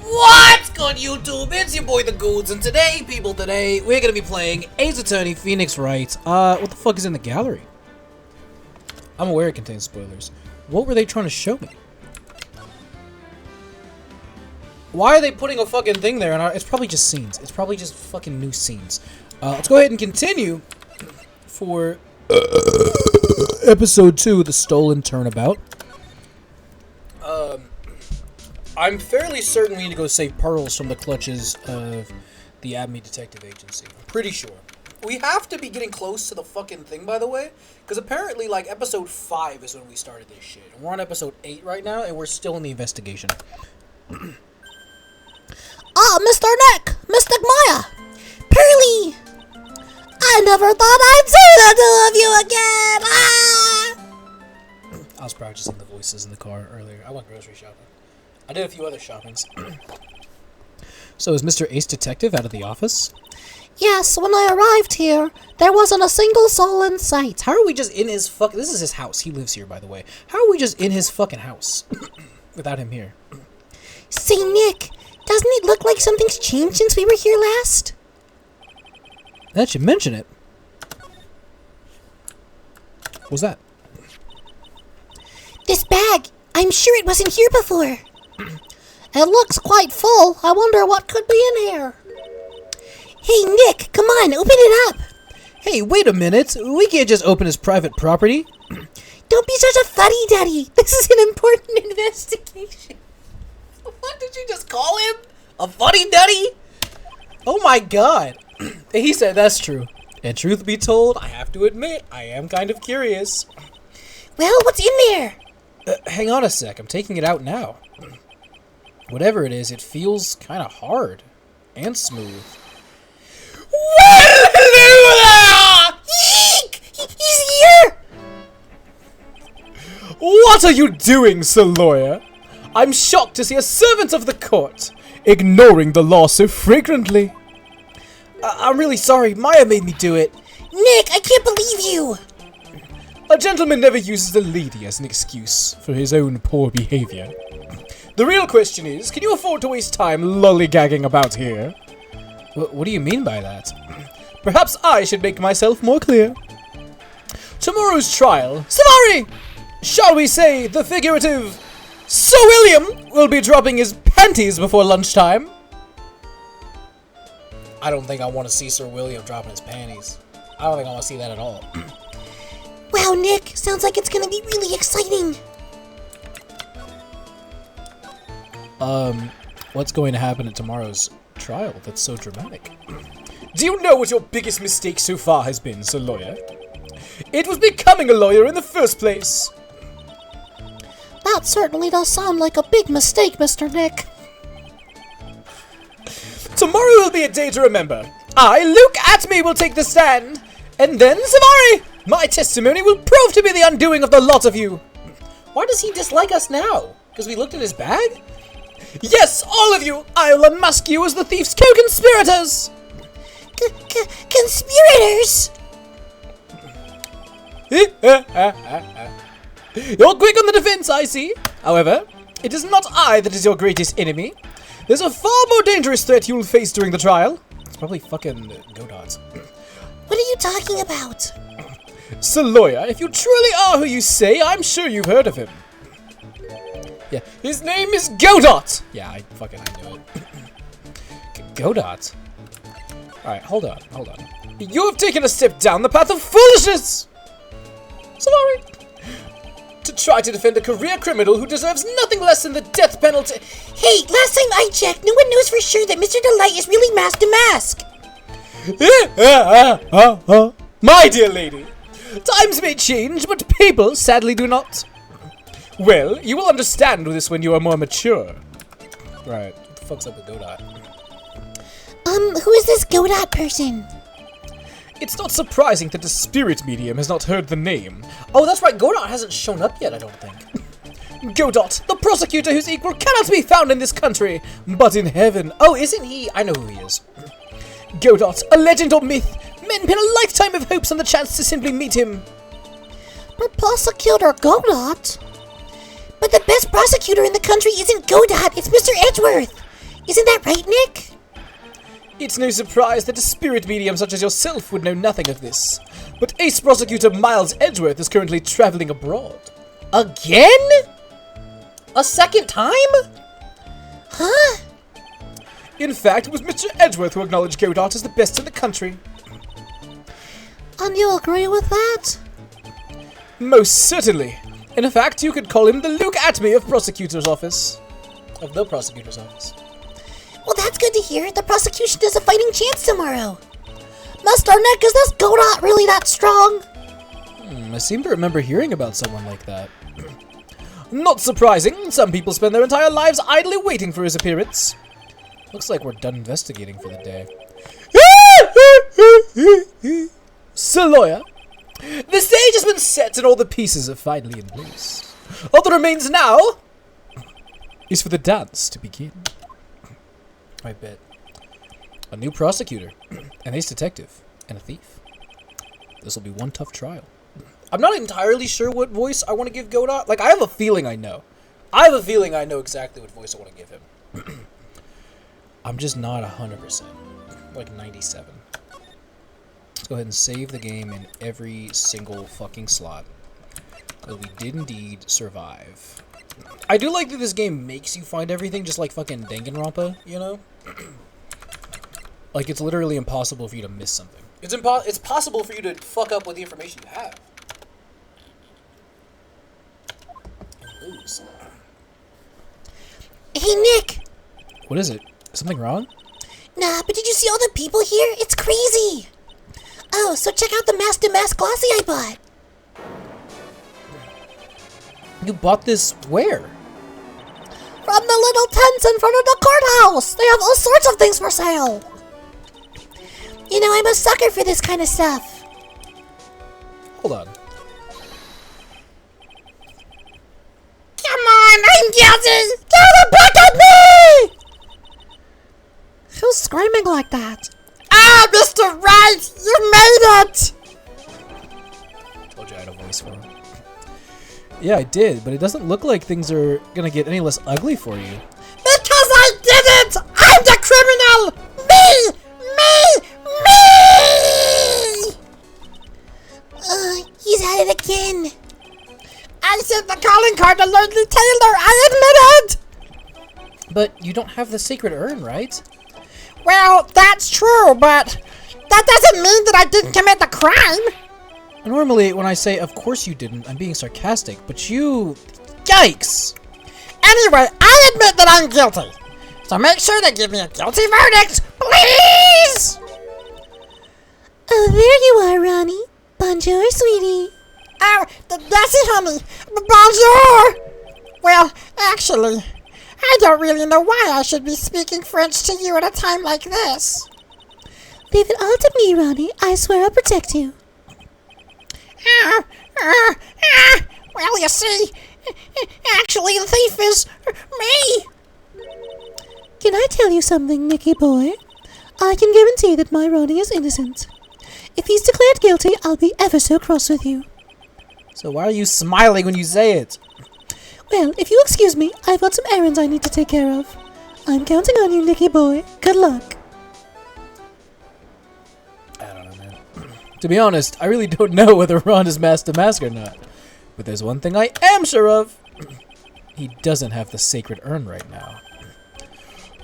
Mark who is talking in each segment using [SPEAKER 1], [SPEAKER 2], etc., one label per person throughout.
[SPEAKER 1] What's good, YouTube? It's your boy the Goods, and today, we're gonna be playing Ace Attorney Phoenix Wright. What the fuck is in the gallery? I'm aware it contains spoilers. What were they trying to show me? Why are they putting a fucking thing there? And it's probably just scenes. It's probably just fucking new scenes. Let's go ahead and continue for episode 2, The Stolen Turnabout. I'm fairly certain we need to go save Pearls from the clutches of the Abney Detective Agency. I'm pretty sure. We have to be getting close to the fucking thing, by the way, because apparently, like, episode 5 is when we started this shit. And we're on episode 8 right now, and we're still in the investigation.
[SPEAKER 2] Mr. Nick! Mr. Maya! Pearly! I never thought I'd see the two of you again!
[SPEAKER 1] I was practicing the voices in the car earlier. I went grocery shopping. I did a few other shoppings. So is Mr. Ace Detective out of the office?
[SPEAKER 2] Yes, when I arrived here, there wasn't a single soul in sight.
[SPEAKER 1] How are we just in his fucking... This is his house. He lives here, by the way. How are we just in his fucking house without him here?
[SPEAKER 2] Say, Nick, doesn't it look like something's changed since we were here last?
[SPEAKER 1] That should mention it. What was that?
[SPEAKER 2] This bag. I'm sure it wasn't here before. It looks quite full. I wonder what could be in here. Hey, Nick, come on, open it up.
[SPEAKER 1] Hey, wait a minute. We can't just open his private property.
[SPEAKER 2] Don't be such a fuddy-duddy. This is an important investigation.
[SPEAKER 1] What did you just call him? A fuddy-duddy? Oh my god. He said that's true. And truth be told, I have to admit, I am kind of curious.
[SPEAKER 2] Well, what's in there?
[SPEAKER 1] Hang on a sec. I'm taking it out now. Whatever it is, it feels kind of hard and smooth.
[SPEAKER 2] Well, hello there! Eek! He's here!
[SPEAKER 1] What are you doing, Sir Lawyer? I'm shocked to see a servant of the court ignoring the law so flagrantly. I'm really sorry. Maya made me do it.
[SPEAKER 2] Nick, I can't believe you!
[SPEAKER 1] A gentleman never uses a lady as an excuse for his own poor behavior. The real question is, can you afford to waste time lollygagging about here? What do you mean by that? Perhaps I should make myself more clear. Tomorrow's trial, Savari! Shall we say the figurative Sir William will be dropping his panties before lunchtime? I don't think I want to see Sir William dropping his panties. I don't think I want to see that at all.
[SPEAKER 2] Wow, Nick, sounds like it's gonna be really exciting.
[SPEAKER 1] What's going to happen at tomorrow's trial that's so dramatic? Do you know what your biggest mistake so far has been, Sir Lawyer? It was becoming a lawyer in the first place.
[SPEAKER 2] That certainly does sound like a big mistake, Mr. Nick.
[SPEAKER 1] Tomorrow will be a day to remember. I, Luke Atme, will take the stand. And then, Savari, my testimony will prove to be the undoing of the lot of you. Why does he dislike us now? Because we looked at his bag? Yes, all of you! I will unmask you as the thief's co-conspirators!
[SPEAKER 2] Conspirators?
[SPEAKER 1] You're quick on the defense, I see. However, it is not I that is your greatest enemy. There's a far more dangerous threat you will face during the trial. It's probably fucking Godots.
[SPEAKER 2] What are you talking about?
[SPEAKER 1] Sir Lawyer, if you truly are who you say, I'm sure you've heard of him. Yeah, his name is Godot! Yeah, I knew it. Godot? Alright, hold on. You have taken a step down the path of foolishness! Sorry. To try to defend a career criminal who deserves nothing less than the death penalty.
[SPEAKER 2] Hey, last time I checked, no one knows for sure that Mr. Delight is really mask to mask.
[SPEAKER 1] My dear lady, times may change, but people sadly do not. Well, you will understand this when you are more mature. Right, what the fuck's up with Godot?
[SPEAKER 2] Who is this Godot person?
[SPEAKER 1] It's not surprising that the spirit medium has not heard the name. Oh, that's right, Godot hasn't shown up yet, I don't think. Godot, the prosecutor whose equal cannot be found in this country, but in heaven. Oh, isn't he? I know who he is. Godot, a legend or myth. Men pin a lifetime of hopes on the chance to simply meet him.
[SPEAKER 2] But Prosecutor Godot? But the best prosecutor in the country isn't Godot, it's Mr. Edgeworth. Isn't that right, Nick?
[SPEAKER 1] It's no surprise that a spirit medium such as yourself would know nothing of this. But Ace Prosecutor Miles Edgeworth is currently traveling abroad. Again? A second time?
[SPEAKER 2] Huh?
[SPEAKER 1] In fact, it was Mr. Edgeworth who acknowledged Godot as the best in the country.
[SPEAKER 2] And you agree with that?
[SPEAKER 1] Most certainly. In fact, you could call him the Luke Atme of Prosecutor's Office. Of the Prosecutor's Office.
[SPEAKER 2] Well, that's good to hear. The prosecution has a fighting chance tomorrow. Master Nick, is this Godot really that strong?
[SPEAKER 1] I seem to remember hearing about someone like that. Not surprising. Some people spend their entire lives idly waiting for his appearance. Looks like we're done investigating for the day. Sir Lawyer, the stage has been set and all the pieces are finally in place. All that remains now is for the dance to begin. I bet. A new prosecutor, an ace detective, and a thief. This will be one tough trial. I'm not entirely sure what voice I want to give Godot. Like, I have a feeling I know. I have a feeling I know exactly what voice I want to give him. I'm just not 100%. Like 97. Let's go ahead and save the game in every single fucking slot. Because we did indeed survive. I do like that this game makes you find everything just like fucking Danganronpa, you know? Like, it's literally impossible for you to miss something. It's possible for you to fuck up with the information you have. And lose.
[SPEAKER 2] Hey, Nick!
[SPEAKER 1] What is it? Something wrong?
[SPEAKER 2] Nah, but did you see all the people here? It's crazy! Oh, so check out the Master Mask Glossy I bought.
[SPEAKER 1] You bought this where?
[SPEAKER 2] From the little tents in front of the courthouse! They have all sorts of things for sale! You know, I'm a sucker for this kind of stuff.
[SPEAKER 1] Hold on.
[SPEAKER 2] Come on, I'm guilty! Get back at me! Who's screaming like that? Ah, Mr. Right! You made it!
[SPEAKER 1] Told you I had a voice for him. Yeah, I did, but it doesn't look like things are gonna get any less ugly for you.
[SPEAKER 2] Because I did it! I'm the criminal! Me! He's at it again. I sent the calling card to Lordly Taylor, I admit it!
[SPEAKER 1] But you don't have the sacred urn, right?
[SPEAKER 2] Well, that's true, but that doesn't mean that I didn't commit the crime.
[SPEAKER 1] Normally, when I say, of course you didn't, I'm being sarcastic, but you... Yikes!
[SPEAKER 2] Anyway, I admit that I'm guilty. So make sure to give me a guilty verdict, please! Oh, there you are, Ronnie. Bonjour, sweetie. Oh, that's it, honey. Bonjour! Well, actually, I don't really know why I should be speaking French to you at a time like this. Leave it all to me, Ronnie. I swear I'll protect you. Well, you see, actually the thief is me. Can I tell you something, Nicky boy? I can guarantee that my Ronnie is innocent. If he's declared guilty, I'll be ever so cross with you.
[SPEAKER 1] So why are you smiling when you say it?
[SPEAKER 2] Well, if you'll excuse me, I've got some errands I need to take care of. I'm counting on you, Nicky boy. Good luck.
[SPEAKER 1] I don't know, man. To be honest, I really don't know whether Ron is Master Mask or not. But there's one thing I am sure of. He doesn't have the sacred urn right now.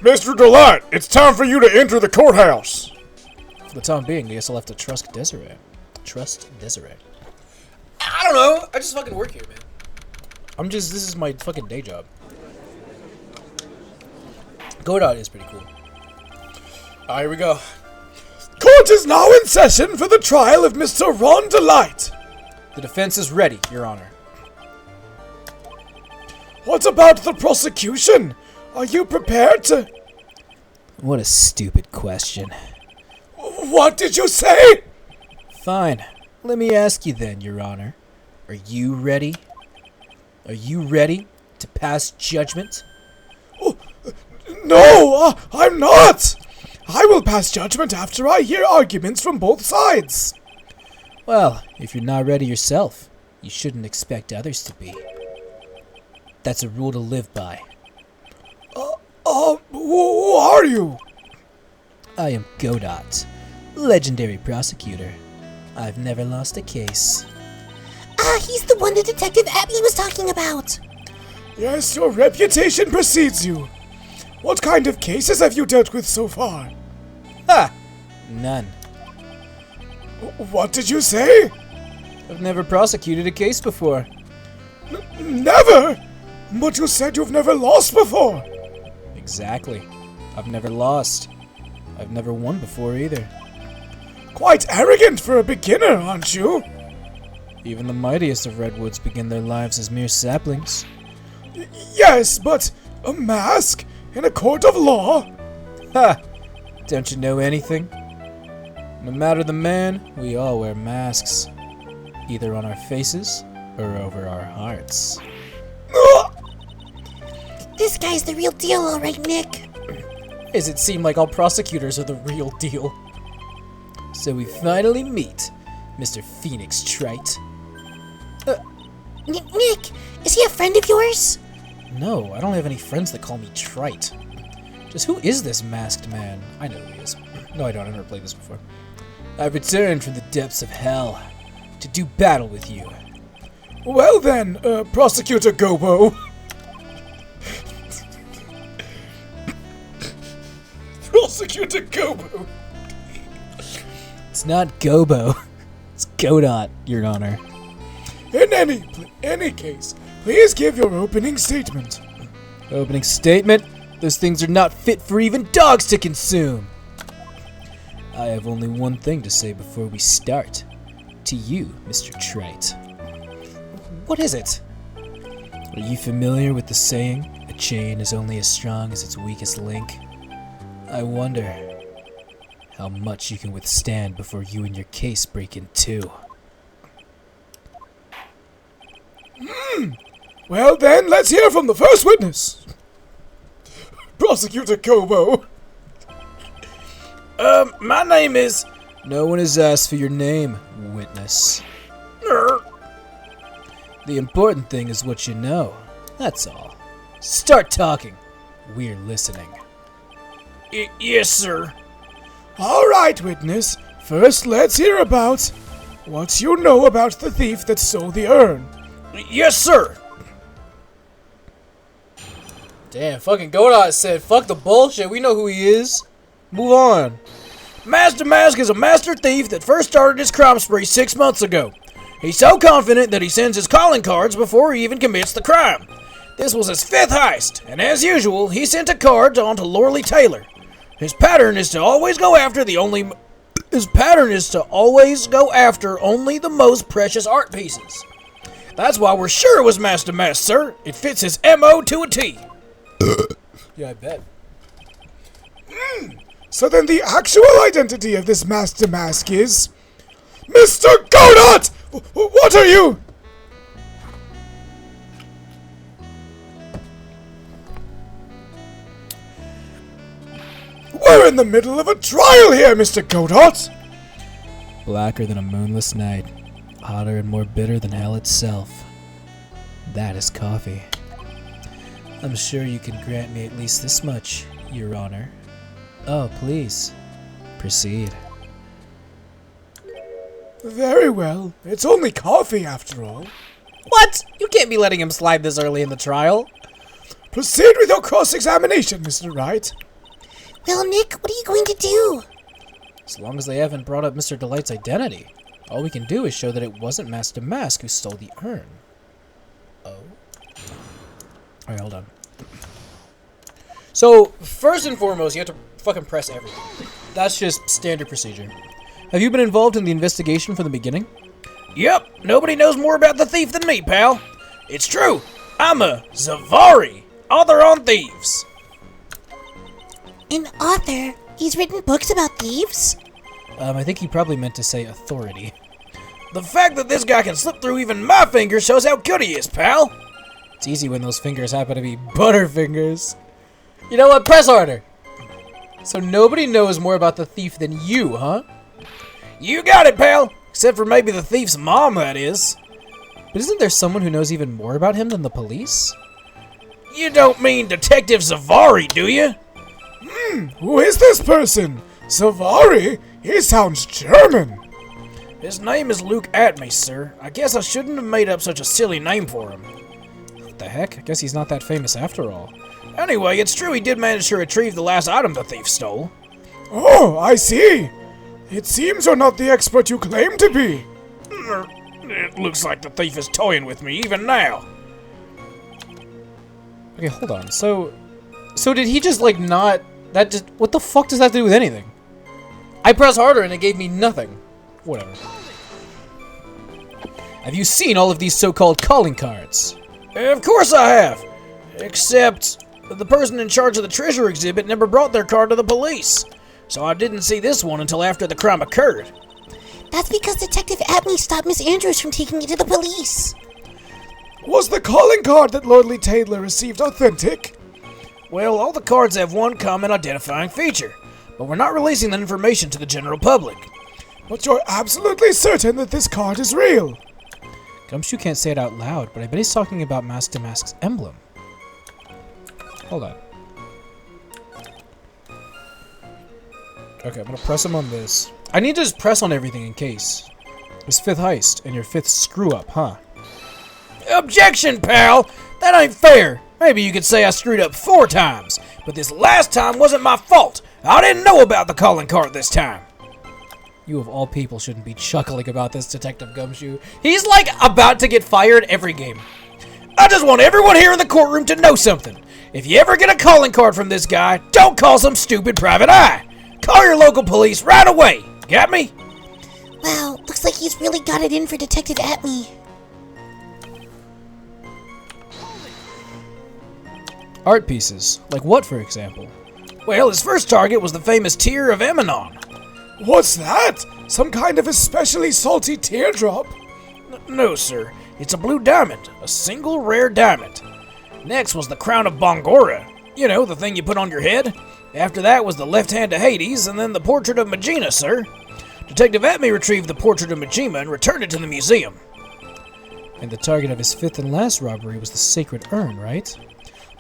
[SPEAKER 3] Mr. Delight, it's time for you to enter the courthouse.
[SPEAKER 1] For the time being, I guess I'll have to trust Desiree. Trust Desiree. I don't know. I just fucking work here, man. This is my fucking day job. Godot is pretty cool. Alright, here we go.
[SPEAKER 3] Court is now in session for the trial of Mr. Ron Delight.
[SPEAKER 1] The defense is ready, Your Honor.
[SPEAKER 3] What about the prosecution? Are you prepared to...
[SPEAKER 1] What a stupid question.
[SPEAKER 3] What did you say?
[SPEAKER 1] Fine. Let me ask you then, Your Honor. Are you ready? Are you ready to pass judgment?
[SPEAKER 3] Oh, no, I'm not. I will pass judgment after I hear arguments from both sides.
[SPEAKER 1] Well, if you're not ready yourself, you shouldn't expect others to be. That's a rule to live by.
[SPEAKER 3] What? are you?
[SPEAKER 1] I am Godot, legendary prosecutor. I've never lost a case.
[SPEAKER 2] Ah, he's the one that Detective Abby was talking about.
[SPEAKER 3] Yes, your reputation precedes you. What kind of cases have you dealt with so far?
[SPEAKER 1] Ha! None.
[SPEAKER 3] What did you say?
[SPEAKER 1] I've never prosecuted a case before.
[SPEAKER 3] Never? But you said you've never lost before.
[SPEAKER 1] Exactly. I've never lost. I've never won before either.
[SPEAKER 3] Quite arrogant for a beginner, aren't you?
[SPEAKER 1] Even the mightiest of redwoods begin their lives as mere saplings.
[SPEAKER 3] Yes, but a mask in a court of law?
[SPEAKER 1] Ha! Don't you know anything? No matter the man, we all wear masks. Either on our faces or over our hearts.
[SPEAKER 2] This guy's the real deal, alright, Nick.
[SPEAKER 1] Does it seem like all prosecutors are the real deal? So we finally meet, Mr. Phoenix Trite.
[SPEAKER 2] Nick, is he a friend of yours?
[SPEAKER 1] No, I don't have any friends that call me Trite. Just who is this masked man? I know who he is. No, I don't. I've never played this before. I've returned from the depths of hell to do battle with you.
[SPEAKER 3] Well then, Prosecutor Gobo. Prosecutor Gobo.
[SPEAKER 1] It's not Gobo. It's Godot, Your Honor.
[SPEAKER 3] In any case, please give your opening statement.
[SPEAKER 1] Opening statement? Those things are not fit for even dogs to consume. I have only one thing to say before we start. To you, Mr. Trite. What is it? Are you familiar with the saying, a chain is only as strong as its weakest link? I wonder how much you can withstand before you and your case break in two.
[SPEAKER 3] Well then, let's hear from the first witness. Prosecutor Gobo.
[SPEAKER 1] My name is... No one has asked for your name, witness. The important thing is what you know. That's all. Start talking. We're listening. Yes, sir.
[SPEAKER 3] All right, witness. First, let's hear about what you know about the thief that stole the urn.
[SPEAKER 1] Yes, sir. Damn, fucking Godot said, fuck the bullshit. We know who he is. Move on. Master Mask is a master thief that first started his crime spree 6 months ago. He's so confident that he sends his calling cards before he even commits the crime. This was his 5th heist, and as usual, he sent a card on to Lorley Taylor. His pattern is to always go after only the most precious art pieces. That's why we're sure it was Master Mask, sir. It fits his MO to a T. Yeah, I bet.
[SPEAKER 3] So then the actual identity of this Master Mask is... Mr. Godot! What are you? We're in the middle of a trial here, Mr. Godot!
[SPEAKER 1] Blacker than a moonless night. Hotter and more bitter than hell itself. That is coffee. I'm sure you can grant me at least this much, Your Honor. Oh, please. Proceed.
[SPEAKER 3] Very well. It's only coffee, after all.
[SPEAKER 1] What? You can't be letting him slide this early in the trial.
[SPEAKER 3] Proceed with your cross-examination, Mr. Wright.
[SPEAKER 2] Well, Nick, what are you going to do?
[SPEAKER 1] As long as they haven't brought up Mr. Delight's identity, all we can do is show that it wasn't Master Mask who stole the urn. Oh. Alright, hold on. So, first and foremost, you have to fucking press everything. That's just standard procedure. Have you been involved in the investigation from the beginning? Yep, nobody knows more about the thief than me, pal. It's true. I'm a Zavari, author on thieves.
[SPEAKER 2] An author? He's written books about thieves?
[SPEAKER 1] I think he probably meant to say authority. The fact that this guy can slip through even my fingers shows how good he is, pal. It's easy when those fingers happen to be butterfingers. You know what? Press harder. So nobody knows more about the thief than you, huh? You got it, pal. Except for maybe the thief's mom, that is. But isn't there someone who knows even more about him than the police? You don't mean Detective Zavari, do you?
[SPEAKER 3] Who is this person? Savari? He sounds German.
[SPEAKER 1] His name is Luke Atme, sir. I guess I shouldn't have made up such a silly name for him. What the heck? I guess he's not that famous after all. Anyway, it's true he did manage to retrieve the last item the thief stole.
[SPEAKER 3] Oh, I see. It seems you're not the expert you claim to be.
[SPEAKER 1] It looks like the thief is toying with me even now. Okay, hold on. So did he just like not... That just... What the fuck does that do with anything? I pressed harder and it gave me nothing. Whatever. Have you seen all of these so-called calling cards? Of course I have. Except the person in charge of the treasure exhibit never brought their card to the police. So I didn't see this one until after the crime occurred.
[SPEAKER 2] That's because Detective Atme stopped Miss Andrews from taking it to the police.
[SPEAKER 3] Was the calling card that Lordly Taylor received authentic?
[SPEAKER 1] Well, all the cards have one common identifying feature, but we're not releasing that information to the general public.
[SPEAKER 3] But you're absolutely certain that this card is real.
[SPEAKER 1] Gumshoe can't say it out loud, but I bet he's talking about Mask to Mask's emblem. Hold on. Okay, I'm gonna press him on this. I need to just press on everything in case. His 5th heist, and your 5th screw-up, huh? Objection, pal! That ain't fair! Maybe you could say I screwed up 4 times, but this last time wasn't my fault! I didn't know about the calling card this time! You of all people shouldn't be chuckling about this, Detective Gumshoe. He's like about to get fired every game. I just want everyone here in the courtroom to know something. If you ever get a calling card from this guy, don't call some stupid private eye. Call your local police right away. Got me?
[SPEAKER 2] Wow, looks like he's really got it in for Detective Atme.
[SPEAKER 1] Art pieces. Like what, for example? Well, his first target was the famous Tear of Emanon.
[SPEAKER 3] What's that? Some kind of especially salty teardrop?
[SPEAKER 1] No, sir. It's a blue diamond. A single rare diamond. Next was the Crown of Bongora. You know, the thing you put on your head. After that was the Left Hand of Hades, and then the Portrait of Magina, sir. Detective Atme retrieved the Portrait of Magina and returned it to the museum. And the target of his 5th and last robbery was the Sacred Urn, right?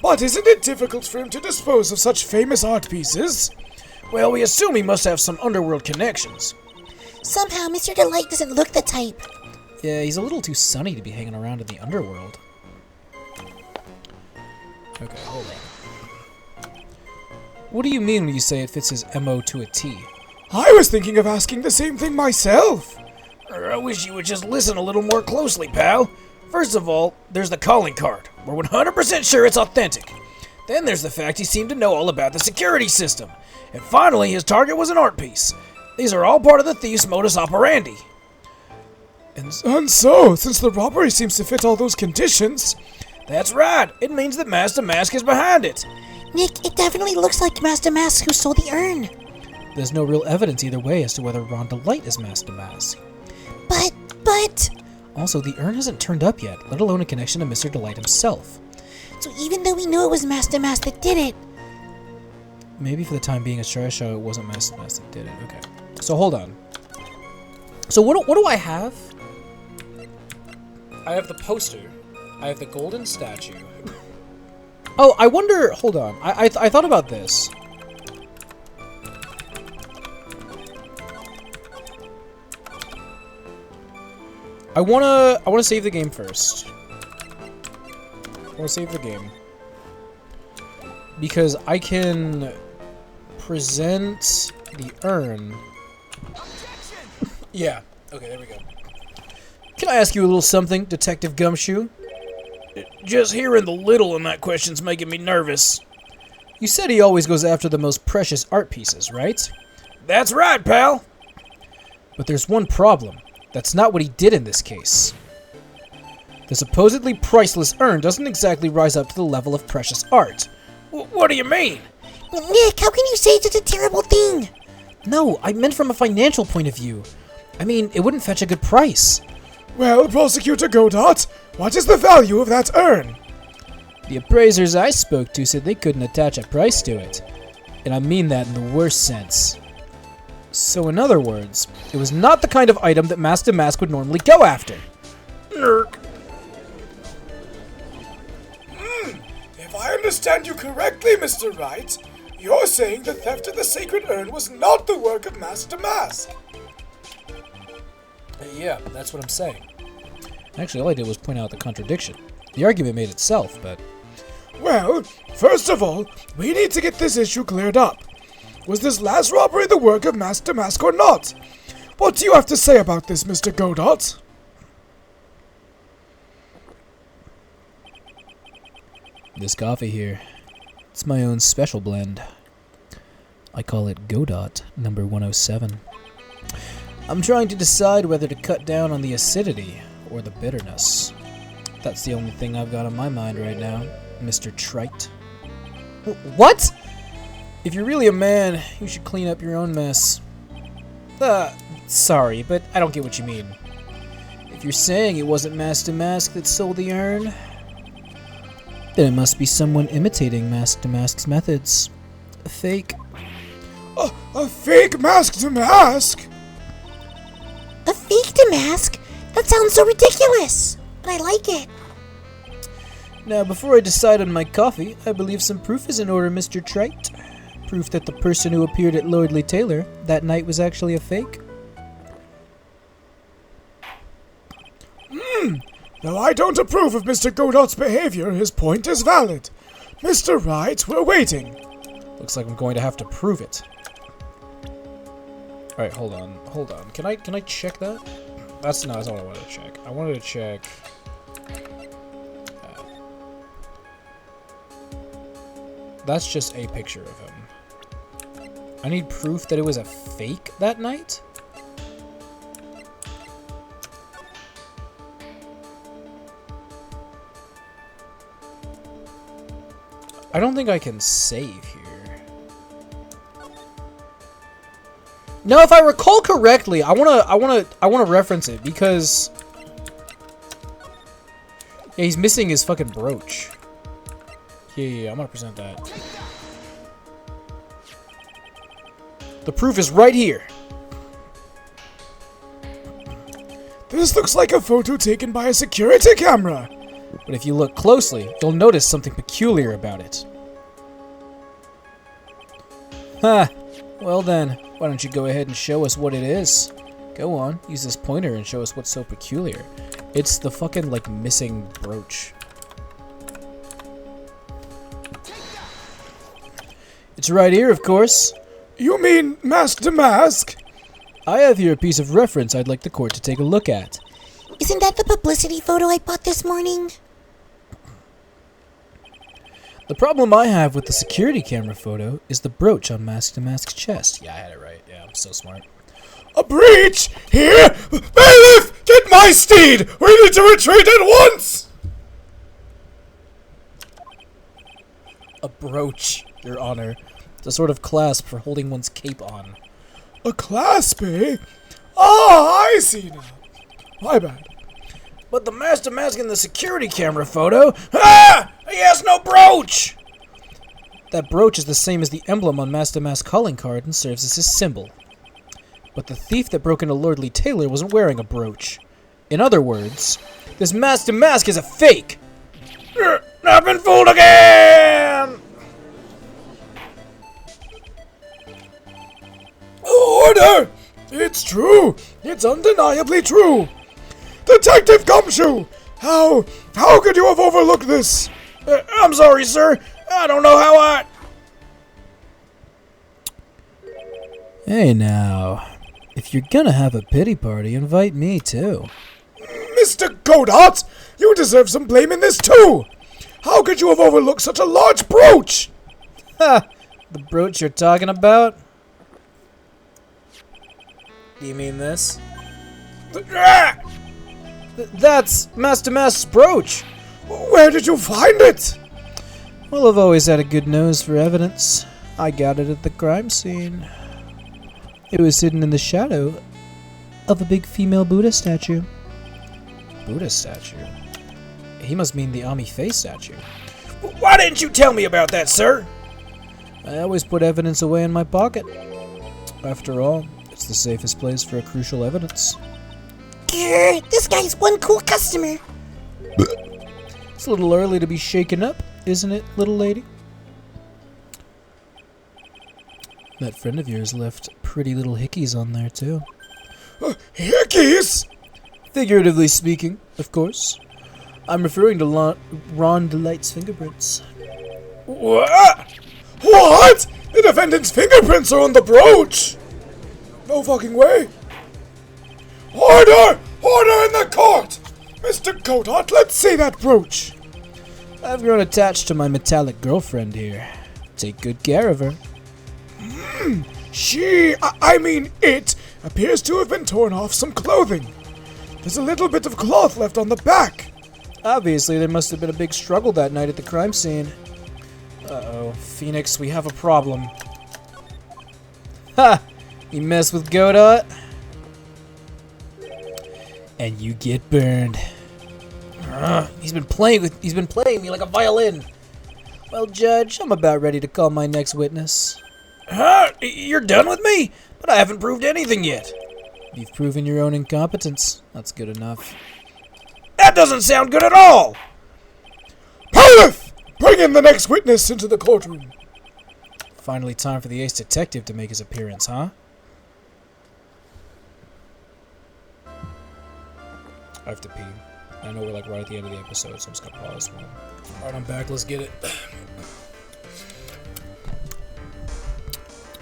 [SPEAKER 3] But isn't it difficult for him to dispose of such famous art pieces?
[SPEAKER 1] Well, we assume he must have some underworld connections.
[SPEAKER 2] Somehow, Mr. Delight doesn't look the type.
[SPEAKER 1] Yeah, he's a little too sunny to be hanging around in the underworld. Okay, hold on. What do you mean when you say it fits his MO to a T?
[SPEAKER 3] I was thinking of asking the same thing myself.
[SPEAKER 1] I wish you would just listen a little more closely, pal. First of all, there's the calling card. We're 100% sure it's authentic. Then there's the fact he seemed to know all about the security system. And finally, his target was an art piece. These are all part of the thief's modus operandi.
[SPEAKER 3] And so, since the robbery seems to fit all those conditions...
[SPEAKER 1] That's right. It means that Master Mask is behind it.
[SPEAKER 2] Nick, it definitely looks like Master Mask who stole the urn.
[SPEAKER 1] There's no real evidence either way as to whether Ron Delight is Master Mask.
[SPEAKER 2] But...
[SPEAKER 1] Also, the urn hasn't turned up yet, let alone a connection to Mr. Delight himself.
[SPEAKER 2] So even though we knew it was Master Mask that did it...
[SPEAKER 1] Maybe for the time being, it's trying to show it wasn't Master Mask that did it. Okay. So hold on. So what do I have? I have the poster. I have the golden statue. Oh, I wonder... Hold on. I thought about this. I wanna save the game first. I wanna save the game. Because I can present the urn. Yeah. Okay, there we go. Can I ask you a little something, Detective Gumshoe? Just hearing the little in that question's making me nervous. You said he always goes after the most precious art pieces, right? That's right, pal. But there's one problem. That's not what he did in this case. The supposedly priceless urn doesn't exactly rise up to the level of precious art. What do you mean?
[SPEAKER 2] Nick, how can you say such a terrible thing?
[SPEAKER 1] No, I meant from a financial point of view. I mean, it wouldn't fetch a good price.
[SPEAKER 3] Well, Prosecutor Godot, what is the value of that urn?
[SPEAKER 1] The appraisers I spoke to said they couldn't attach a price to it. And I mean that in the worst sense. So in other words, it was not the kind of item that Master Mask would normally go after. Nerk.
[SPEAKER 3] If I understand you correctly, Mr. Wright, You're saying the theft of the sacred urn was not the work of Master Mask?
[SPEAKER 1] Yeah, that's what I'm saying. Actually, all I did was point out the contradiction. The argument made itself, but...
[SPEAKER 3] Well, first of all, we need to get this issue cleared up. Was this last robbery the work of Master Mask or not? What do you have to say about this, Mr. Godot?
[SPEAKER 1] This coffee here, it's my own special blend. I call it Godot number 107. I'm trying to decide whether to cut down on the acidity or the bitterness. That's the only thing I've got on my mind right now, Mr. Trite. What? If you're really a man, you should clean up your own mess. Sorry, but I don't get what you mean. If you're saying it wasn't Master Mask that stole the urn, then it must be someone imitating Master Mask's methods. A fake.
[SPEAKER 3] A fake Master Mask?
[SPEAKER 2] A fake Damask? That sounds so ridiculous, but I like it.
[SPEAKER 1] Now, before I decide on my coffee, I believe some proof is in order, Mr. Trite. Proof that the person who appeared at Lordly Taylor that night was actually a fake.
[SPEAKER 3] Though I don't approve of Mr. Godot's behavior, his point is valid. Mr. Wright, we're waiting.
[SPEAKER 1] Looks like I'm going to have to prove it. Alright, hold on. Can I check that? That's not what I wanted to check. I wanted to check... That's just a picture of him. I need proof that it was a fake that night? I don't think I can save here. No, if I recall correctly, I wanna reference it because yeah, he's missing his fucking brooch. Yeah, I'm gonna present that. The proof is right here.
[SPEAKER 3] This looks like a photo taken by a security camera.
[SPEAKER 1] But if you look closely, you'll notice something peculiar about it. Ha! Well then, why don't you go ahead and show us what it is? Go on, use this pointer and show us what's so peculiar. It's the fucking, like, missing brooch. It's right here, of course.
[SPEAKER 3] You mean Master Mask?
[SPEAKER 1] I have here a piece of reference I'd like the court to take a look at.
[SPEAKER 2] Isn't that the publicity photo I bought this morning?
[SPEAKER 1] The problem I have with the security camera photo is the brooch on Master Mask's chest. Yeah, I had it right. Yeah, I'm so smart.
[SPEAKER 3] A breach! Here! Bailiff! Get my steed! We need to retreat at once!
[SPEAKER 1] A brooch, Your Honor. It's a sort of clasp for holding one's cape on.
[SPEAKER 3] A clasp, eh? Ah, I see now. My bad.
[SPEAKER 1] But the Master Mask in the security camera photo... Ah! He has no brooch! That brooch is the same as the emblem on Master Mask's calling card and serves as his symbol. But the thief that broke into Lordly Taylor wasn't wearing a brooch. In other words, this Master Mask is a fake! I've been fooled again!
[SPEAKER 3] Order! It's true! It's undeniably true! Detective Gumshoe! How could you have overlooked this?
[SPEAKER 1] I'm sorry, sir. I don't know how I... Hey now, if you're gonna have a pity party, invite me too.
[SPEAKER 3] Mr. Godot! You deserve some blame in this too! How could you have overlooked such a large brooch?
[SPEAKER 1] Ha! The brooch you're talking about? Do you mean this? That's Master Mask's brooch!
[SPEAKER 3] Where did you find it?
[SPEAKER 1] Well, I've always had a good nose for evidence. I got it at the crime scene. It was hidden in the shadow of a big female Buddha statue. Buddha statue? He must mean the Ami Faye statue. Why didn't you tell me about that, sir? I always put evidence away in my pocket. After all, it's the safest place for a crucial evidence.
[SPEAKER 2] Grr, this guy's one cool customer.
[SPEAKER 1] It's a little early to be shaken up, isn't it, little lady? That friend of yours left pretty little hickeys on there, too.
[SPEAKER 3] Hickeys?
[SPEAKER 1] Figuratively speaking, of course. I'm referring to Ron Delight's fingerprints.
[SPEAKER 3] What? What? The defendant's fingerprints are on the brooch! No fucking way. Order! Order in the court! Mr. Godot, let's see that brooch.
[SPEAKER 1] I've grown attached to my metallic girlfriend here. Take good care of her.
[SPEAKER 3] I mean it, appears to have been torn off some clothing. There's a little bit of cloth left on the back.
[SPEAKER 1] Obviously, there must have been a big struggle that night at the crime scene. Uh-oh, Phoenix, we have a problem. Ha! You mess with Godot, and you get burned. He's been playing me like a violin. Well, Judge, I'm about ready to call my next witness. You're done with me? But I haven't proved anything yet. You've proven your own incompetence. That's good enough. That doesn't sound good at all!
[SPEAKER 3] Bailiff! Bring in the next witness into the courtroom.
[SPEAKER 1] Finally time for the ace detective to make his appearance, huh? I have to pee. I know we're like right at the end of the episode, so I'm just gonna pause. Alright, I'm back. Let's get it.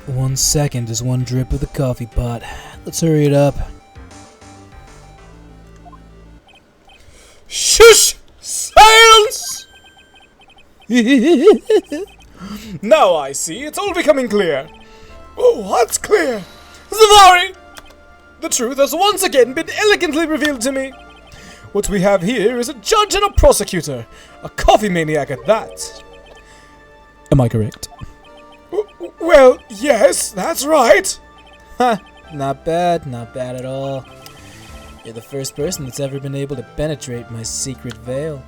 [SPEAKER 1] 1 second is one drip of the coffee pot. Let's hurry it up.
[SPEAKER 3] Shush! Silence!
[SPEAKER 1] Now I see. It's all becoming clear.
[SPEAKER 3] Oh, what's clear?
[SPEAKER 1] Zavari! The truth has once again been elegantly revealed to me. What we have here is a judge and a prosecutor. A coffee maniac at that. Am I correct?
[SPEAKER 3] Well, yes, that's right.
[SPEAKER 1] Ha! Not bad at all. You're the first person that's ever been able to penetrate my secret veil.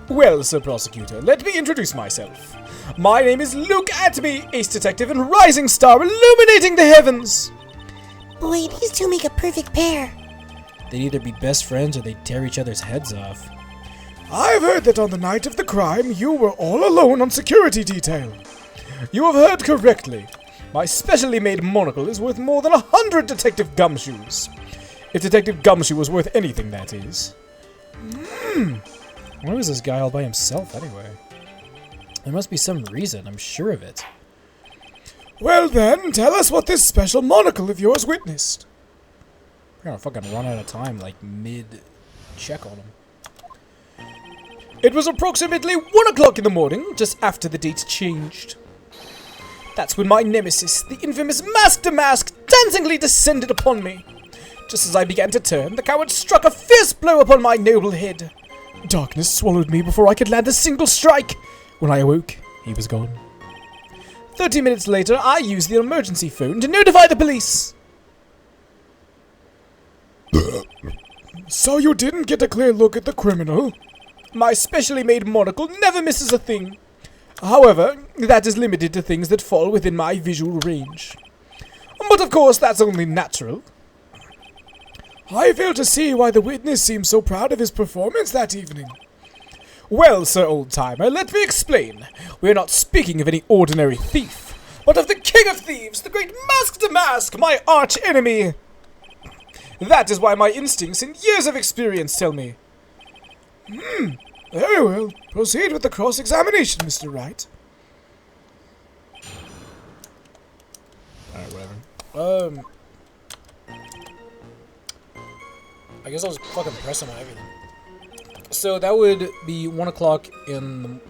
[SPEAKER 1] Well, Sir Prosecutor, let me introduce myself. My name is Luke Atby, ace detective and rising star illuminating the heavens.
[SPEAKER 2] Boy, these two make a perfect pair.
[SPEAKER 1] They'd either be best friends or they'd tear each other's heads off.
[SPEAKER 3] I've heard that on the night of the crime, you were all alone on security detail.
[SPEAKER 1] You have heard correctly. My specially made monocle is worth more than 100 Detective Gumshoes. If Detective Gumshoe was worth anything, that is. Why was this guy all by himself, anyway? There must be some reason, I'm sure of it.
[SPEAKER 3] Well then, tell us what this special monocle of yours witnessed.
[SPEAKER 1] We're gonna fucking run out of time, like, mid-check on him. It was approximately 1 o'clock in the morning, just after the date changed. That's when my nemesis, the infamous Master Mask, dancingly descended upon me. Just as I began to turn, the coward struck a fierce blow upon my noble head. Darkness swallowed me before I could land a single strike. When I awoke, he was gone. 30 minutes later, I used the emergency phone to notify the police.
[SPEAKER 3] So you didn't get a clear look at the criminal?
[SPEAKER 1] My specially made monocle never misses a thing. However, that is limited to things that fall within my visual range. But of course, that's only natural.
[SPEAKER 3] I fail to see why the witness seems so proud of his performance that evening.
[SPEAKER 1] Well, Sir Old-Timer, let me explain. We're not speaking of any ordinary thief, but of the king of thieves, the great Master Mask, my arch-enemy. That is why my instincts and years of experience tell me.
[SPEAKER 3] Very well. Proceed with the cross-examination, Mr. Wright.
[SPEAKER 1] Alright, whatever. I guess I was fucking pressing on everything. So that would be 1 o'clock on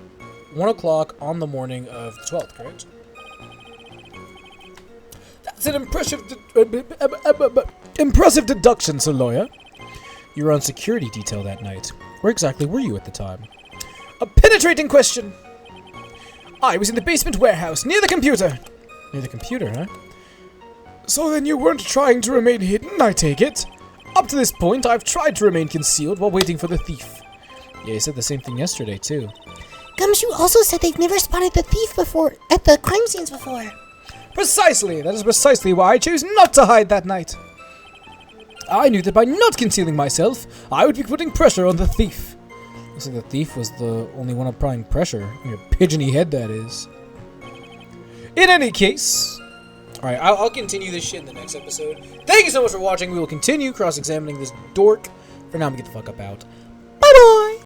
[SPEAKER 1] the morning of the 12th, correct? That's an impressive deduction, Sir Lawyer. You were on security detail that night. Where exactly were you at the time? A penetrating question! I was in the basement warehouse, near the computer. Near the computer, huh?
[SPEAKER 3] So then you weren't trying to remain hidden, I take it?
[SPEAKER 1] Up to this point, I've tried to remain concealed while waiting for the thief. Yeah, he said the same thing yesterday, too.
[SPEAKER 2] Gumshoe also said they've never spotted the thief before at the crime scenes before.
[SPEAKER 1] Precisely! That is precisely why I chose not to hide that night. I knew that by not concealing myself, I would be putting pressure on the thief. Looks like the thief was the only one applying pressure. On your pigeony head, that is. In any case, Alright, I'll continue this shit in the next episode. Thank you so much for watching. We will continue cross-examining this dork. For now, I'm gonna get the fuck up out. Bye-bye!